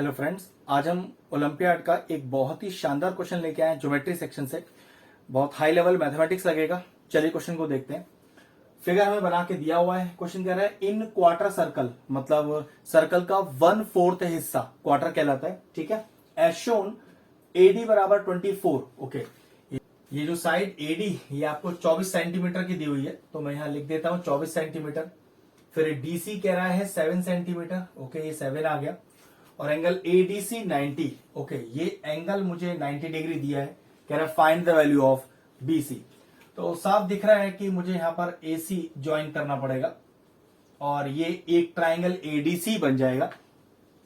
Hello friends, आज हम olympiad का एक बहुत ही शानदार क्वेश्चन लेके आए हैं ज्योमेट्री सेक्शन से। बहुत हाई लेवल मैथमेटिक्स लगेगा। चलिए क्वेश्चन को देखते हैं। फिगर हमें बना के दिया हुआ है। क्वेश्चन कह रहा है इन क्वार्टर सर्कल, मतलब सर्कल का 1/4 हिस्सा क्वार्टर कहलाता है। ठीक है, एज शोन एडी बराबर 24। ओके, ये जो साइड एडी ये आपको 24 सेंटीमीटर की दी हुई है, तो मैं यहां लिख देता हूं 24 सेंटीमीटर। फिर डीसी कह रहा है 7 सेंटीमीटर। ओके, ये 7 आ गया। और एंगल एडीसी 90। ओके, ये एंगल मुझे 90 डिग्री दिया है। कह रहा है find the value of BC. तो साफ दिख रहा है कि मुझे यहां पर एसी ज्वाइन करना पड़ेगा और ये एक ट्राइंगल एडीसी बन जाएगा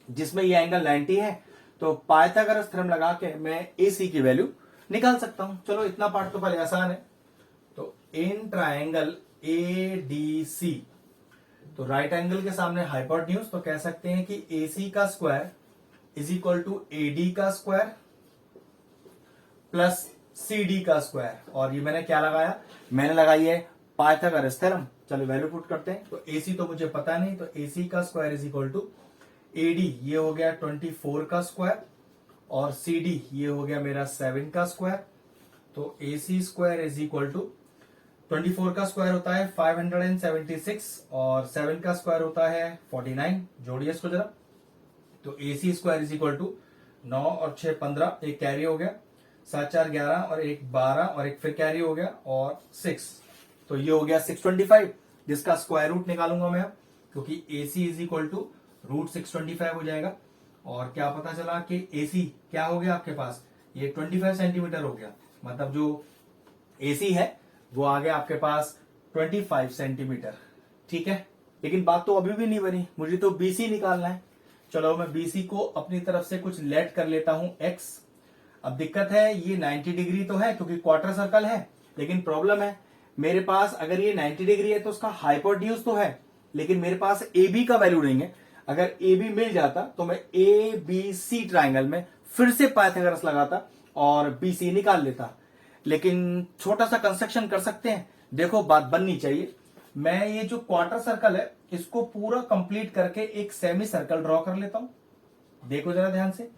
जिसमें ये एंगल 90 है। तो पाइथागोरस थ्योरम लगा के मैं एसी की वैल्यू निकाल सकता हूं। चलो, इतना पार्ट तो पहले आसान है। तो इन ट्राइंगल एडीसी, तो राइट एंगल के सामने हाइपोटेन्यूज, तो कह सकते हैं कि AC का square is equal to AD का स्क्वायर प्लस CD का स्क्वायर। और ये मैंने क्या लगाया? मैंने लगाई है पाइथागोरस थ्योरम। चलो वैल्यू पुट करते हैं। तो AC तो मुझे पता नहीं, तो AC का square is equal to AD, ये हो गया 24 का स्क्वायर, और CD ये हो गया मेरा 7 का स्क्वायर। तो AC square is equal to 24 का स्क्वायर होता है 576 और 7 का स्क्वायर होता है 49। जोड़िए इसको जरा। तो AC square is equal to 9 और 6 15, एक कैरी हो गया, 7 4 11 और एक 12 और एक फिर कैरी हो गया और 6। तो ये हो गया 625, जिसका स्क्वायर रूट निकालूंगा मैं, क्योंकि AC is equal to root 625 हो जाएगा। और क्या पता चला कि AC क्या हो गया आपके पास? ये 25 सेंटीमीटर हो गया। मतलब जो AC है वो आ गया आपके पास 25 सेंटीमीटर। ठीक है, लेकिन बात तो अभी भी नहीं बनी, मुझे तो BC निकालना है। चलो मैं BC को अपनी तरफ से कुछ लेट कर लेता हूं X। अब दिक्कत है, ये 90 डिग्री तो है क्योंकि क्वार्टर सर्कल है, लेकिन प्रॉब्लम है मेरे पास, अगर ये 90 डिग्री है तो उसका हाइपोटेन्यूज तो है, लेकिन मेरे पास AB का वैल्यू नहीं है। अगर AB मिल जाता तो मैं ABC ट्राइंगल में फिर से पाइथागोरस लगाता और BC निकाल लेता। लेकिन छोटा सा कंस्ट्रक्शन कर सकते हैं। देखो, बात बननी चाहिए। मैं ये जो क्वार्टर सर्कल है इसको पूरा कंप्लीट करके एक सेमी सर्कल ड्रॉ कर लेता हूं। देखो जरा ध्यान से,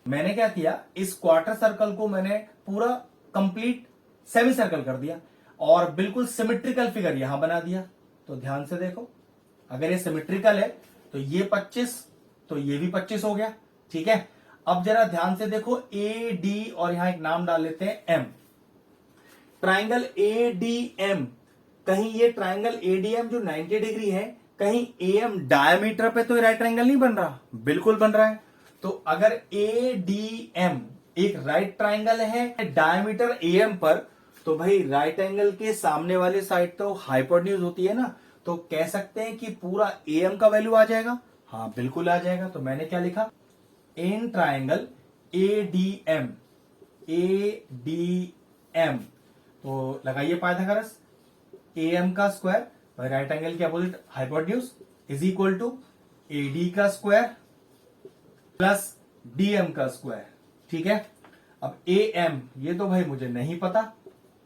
मैंने क्या किया, इस क्वार्टर सर्कल को मैंने पूरा कंप्लीट सेमी सर्कल कर दिया और बिल्कुल सिमेट्रिकल फिगर यहां बना दिया। तो ध्यान से देखो, अगर ये सिमेट्रिकल है तो ये 25, तो ये भी 25 हो गया। ठीक है, अब जरा ध्यान से देखो, AD और यहां एक नाम डाल लेते हैं M। ट्राइंगल ADM, कहीं ये ट्राइंगल ADM जो 90 डिग्री है, कहीं AM डायमीटर पे तो राइट ट्राइंगल नहीं बन रहा? बिल्कुल बन रहा है। तो अगर ADM एक राइट ट्राइंगल है डायमीटर AM पर, तो भाई राइट एंगल के सामने वाली साइड तो हाइपोटेन्यूज होती है ना, तो कह सकते हैं कि पूरा AM का वैल्यू आ जाएगा। हाँ बिल्कुल आ जाएगा। तो मैंने क्या लिखा? इन ट्राइंगल ADM, तो लगाइए पाइथागोरस। AM का स्क्वायर राइट एंगल के opposite hypotenuse is equal to AD का स्क्वायर प्लस DM का स्क्वायर। ठीक है, अब AM ये तो भाई मुझे नहीं पता,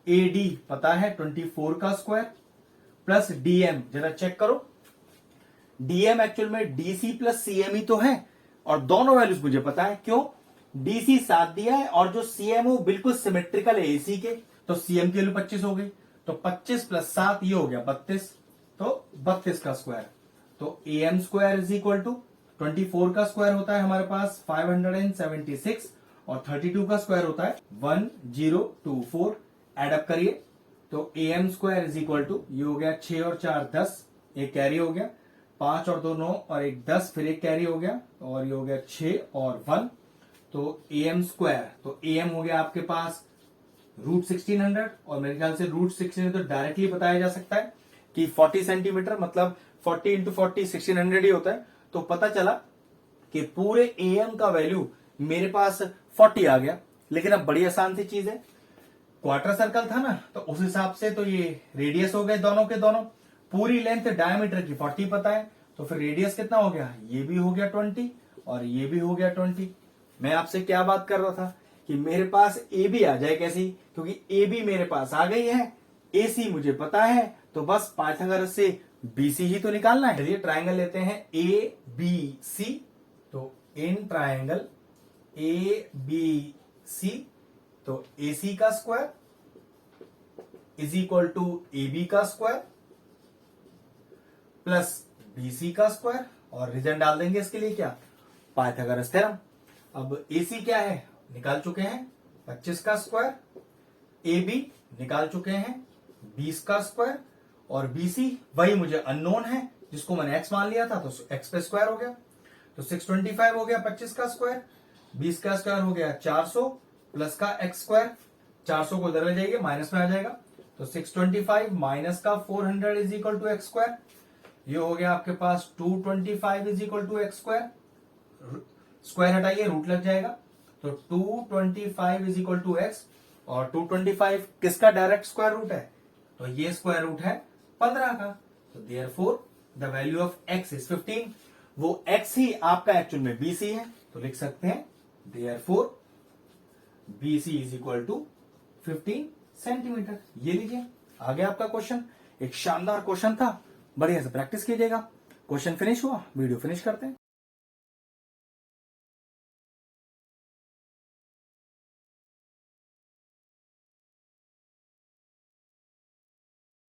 AD पता है 24 का स्क्वायर प्लस DM, जरा चेक करो, DM एक्चुअल में DC प्लस CM ही तो है, और दोनों वैल्यूज मुझे पता है। क्यों? DC 7 दिया है और जो CM वो बिल्कुल सिमेट्रिकल है AC के, तो CM की वैल्यू 25 हो गई। तो 25 प्लस 7 ये हो गया 32, तो 32 का स्क्वायर। तो AM square is equal to 24 का स्क्वायर होता है हमारे पास 576 और 32 का स्क्वायर होता है 1024। एडअप करिए, तो AM square is equal to, ये हो गया 6 और 4 10, एक कैरी हो गया, 5 और 2 9 और एक 10, फिर एक कैरी हो गया, और ये हो गया 6 और 1। तो AM स्क्वायर, तो AM हो गया आपके पास रूट 1600, और मेरे ख्याल से रूट 1600 तो डायरेक्टली बताया जा सकता है कि 40 सेंटीमीटर, मतलब 40 इंटू 40 1600 ही होता है। तो पता चला कि पूरे AM का वैल्यू मेरे पास 40 आ गया। लेकिन अब बड़ी आसान सी चीज है, क्वार्टर सर्कल था ना, तो उस हिसाब से तो ये रेडियस हो गए दोनों के दोनों। पूरी लेंथ डायमीटर की 40 पता है, तो फिर रेडियस कितना हो गया? ये भी हो गया 20 और ये भी हो गया 20। मैं आपसे क्या बात कर रहा था कि मेरे पास AB आ जाए कैसी, क्योंकि AB मेरे पास आ गई है, AC मुझे पता है, तो बस पाइथागोरस से BC ही तो निकालना है। चलिए ट्राइंगल लेते हैं ABC। तो in triangle A B C, तो ए सी का square is equal to A B का स्क्वायर प्लस बी सी का स्क्वायर, और रीजन डाल देंगे इसके लिए क्या, पाइथागोरस थ्योरम। अब ए सी क्या है निकाल चुके हैं 25 का स्क्वायर, ए बी निकाल चुके हैं 20 का स्क्वायर, और बी सी वही मुझे अननोन है जिसको मैंने एक्स मान लिया था, तो एक्स पे स्क्वायर हो गया, तो 625 हो गया 25 का स्क्वायर, 20 का स्क्वायर हो गया 400 प्लस का एक्स स्क्वायर, 400 को इधर ले जाइए माइनस में आ जाएगा, तो 625 माइनस का 400 is equal to x square, ये हो गया आपके पास 225 is equal to x square, square हटाइए रूट लग जाएगा, तो 225 इज इक्वल टू एक्स, और 225 किसका डायरेक्ट स्क्वायर रूट है, तो ये स्क्वायर रूट है 15 का, तो therefore the value of x is 15, वो एक्स ही आपका एक्चुअल में बीसी है, तो लिख सकते हैं therefore BC is equal to 15 centimetre. ये लीजिए आ गया आपका क्वेश्चन, एक शानदार क्वेश्चन था, बढ़िया से प्रैक्टिस कीजिएगा। क्वेश्चन फिनिश हुआ, वीडियो फिनिश करते हैं।